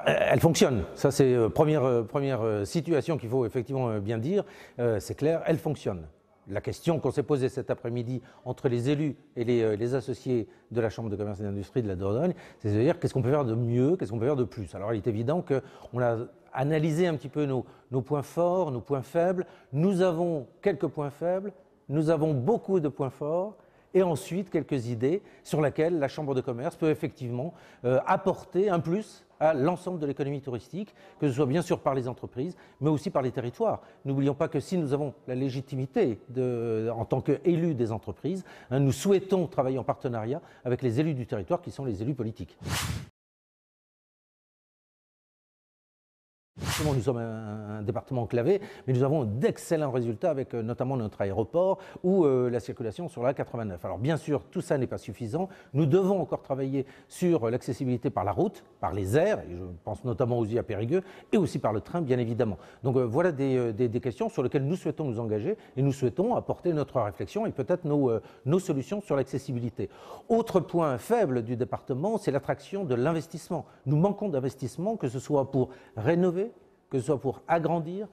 Elle fonctionne. Ça, c'est première situation qu'il faut effectivement bien dire. C'est clair, elle fonctionne. La question qu'on s'est posée cet après-midi entre les élus et les associés de la Chambre de commerce et d'industrie de la Dordogne, c'est de dire qu'est-ce qu'on peut faire de mieux, qu'est-ce qu'on peut faire de plus. Alors il est évident qu'on a analysé un petit peu nos points forts, nos points faibles. Nous avons quelques points faibles, nous avons beaucoup de points forts, et ensuite quelques idées sur lesquelles la Chambre de commerce peut effectivement apporter un plus à l'ensemble de l'économie touristique, que ce soit bien sûr par les entreprises, mais aussi par les territoires. N'oublions pas que si nous avons la légitimité en tant qu'élus des entreprises, nous souhaitons travailler en partenariat avec les élus du territoire qui sont les élus politiques. Nous sommes un département enclavé, mais nous avons d'excellents résultats avec notamment notre aéroport ou la circulation sur la 89. Alors bien sûr, tout ça n'est pas suffisant. Nous devons encore travailler sur l'accessibilité par la route, par les airs, et je pense notamment aussi à Périgueux, et aussi par le train, bien évidemment. Donc voilà des questions sur lesquelles nous souhaitons nous engager et nous souhaitons apporter notre réflexion et peut-être nos solutions sur l'accessibilité. Autre point faible du département, c'est l'attraction de l'investissement. Nous manquons d'investissement, que ce soit pour rénover, que ce soit pour agrandir,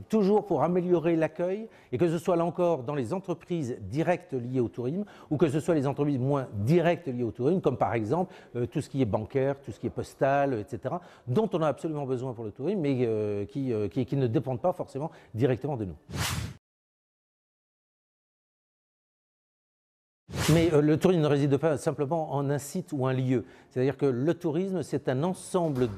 toujours pour améliorer l'accueil, et que ce soit là encore dans les entreprises directes liées au tourisme, ou que ce soit les entreprises moins directes liées au tourisme, comme par exemple tout ce qui est bancaire, tout ce qui est postal, etc., dont on a absolument besoin pour le tourisme, mais qui ne dépendent pas forcément directement de nous. Mais le tourisme ne réside pas simplement en un site ou un lieu. C'est-à-dire que le tourisme, c'est un ensemble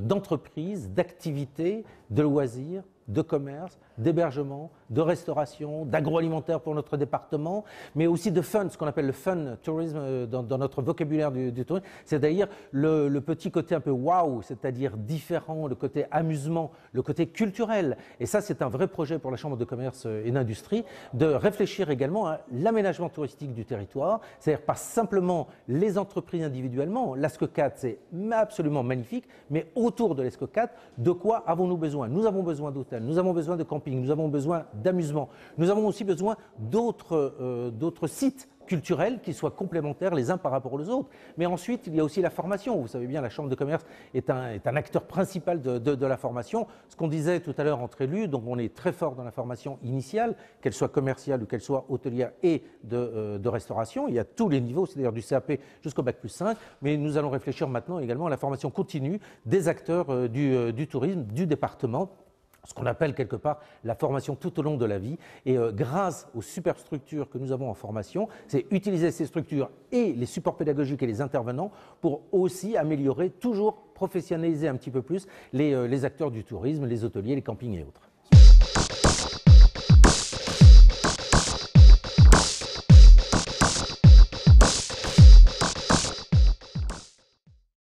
d'entreprises, d'activités, de loisirs, de commerce, d'hébergement, de restauration, d'agroalimentaire pour notre département, mais aussi de fun, ce qu'on appelle le fun tourisme dans notre vocabulaire du tourisme, c'est-à-dire le petit côté un peu waouh, c'est-à-dire différent, le côté amusement, le côté culturel. Et ça, c'est un vrai projet pour la Chambre de commerce et d'industrie, de réfléchir également à l'aménagement touristique du territoire, c'est-à-dire pas simplement les entreprises individuellement. L'Ascocat, c'est absolument magnifique, mais autour de l'Ascocat, de quoi avons-nous besoin? Nous avons besoin d'hôtels, nous avons besoin de camping, nous avons besoin d'amusement, nous avons aussi besoin d'autres sites culturels qui soient complémentaires les uns par rapport aux autres. Mais ensuite, il y a aussi la formation. Vous savez bien, la Chambre de commerce est un acteur principal de la formation. Ce qu'on disait tout à l'heure entre élus, donc on est très fort dans la formation initiale, qu'elle soit commerciale ou qu'elle soit hôtelière et de restauration. Il y a tous les niveaux, c'est-à-dire du CAP jusqu'au Bac+5, mais nous allons réfléchir maintenant également à la formation continue des acteurs du tourisme, du département, ce qu'on appelle quelque part la formation tout au long de la vie. Et grâce aux superstructures que nous avons en formation, c'est utiliser ces structures et les supports pédagogiques et les intervenants pour aussi améliorer, toujours professionnaliser un petit peu plus les acteurs du tourisme, les hôteliers, les campings et autres.